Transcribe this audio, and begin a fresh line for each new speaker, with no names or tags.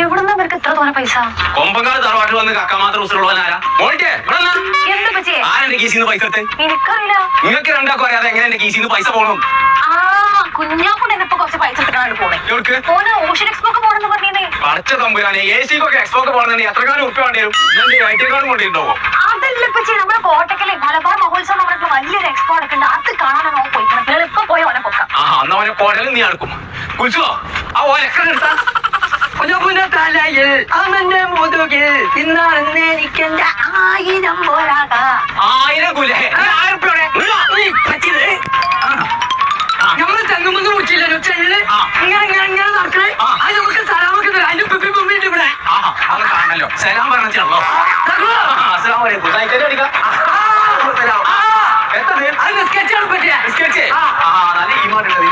എവിടുന്ന അവർക്ക് ഇത്ര തോന്നെ പൈസ?
കൊമ്പങ്കാട് തറവാട്ടിൽ വന്ന് കക്ക മാത്രം ഉസുള്ളവനാരാ? മോൾക്കേ
എന്താ പറ്റിയേ?
ആരെന്റെ കീസിന്ന് പൈസ എടുത്തേ?
എനിക്കറിയില്ല.
നിങ്ങൾക്ക് രണ്ടാക്കും അറിയാതെ എങ്ങനെ എന്റെ കീസിന്ന് പൈസ പോകണം?
കുഞ്ഞാക്കൊണ്ട് എന്നിപ്പോ കുറച്ച് പൈസ എടുക്കാനാണ് പോണേ. ഓന് ഓഷ്യൻ എക്സ്പോക്ക് പോണെന്ന് പറഞ്ഞേ.
പടച്ച തമ്പുരാനെ, AC-ക്കൊക്കെ എക്സ്പോക്ക് പോകണമെങ്കിൽ എത്ര കാലം ഉറപ്പ് വേണ്ടി വരും? ഐടി കാർഡ് കൊണ്ടിട്ടുണ്ടാവോ?
അതല്ല പറ്റി, നമ്മുടെ കോട്ടക്കലെ മലബാർ മഹോത്സവം പറഞ്ഞിട്ട് വലിയൊരു എക്സ്പോ നടക്കുന്നുണ്ട്. അത് കാണാനോ പോയിക്കണം. എളുപ്പം പോയി ഓനെ പൊക്കാം.
അന്ന് അവനെ കൊടലും നീ അടുക്കും. കുളിച്ചോ? ആ ഓനെക്ക എടുത്താ
തലയിൽ അവന്റെ മുതുകിൽ ഇന്നെനിക്കെന്റെ 1000 പോരാക.
1000 കുലേ?
നമ്മള് തെങ്ങുമ്പോ മുച്ചില്ലല്ലോ ചെല്ല് ഇങ്ങനെ നടക്കണേ. അത് നമുക്ക് സലാമൊക്കെ അതിന്റെ ഇവിടെ
കാണല്ലോ. സലാം പറഞ്ഞോ. അസ്സലാമു അലൈക്കും.
അത് സ്കെച്ചാണ് പറ്റിയ
നല്ല ഈമാനുള്ളത്.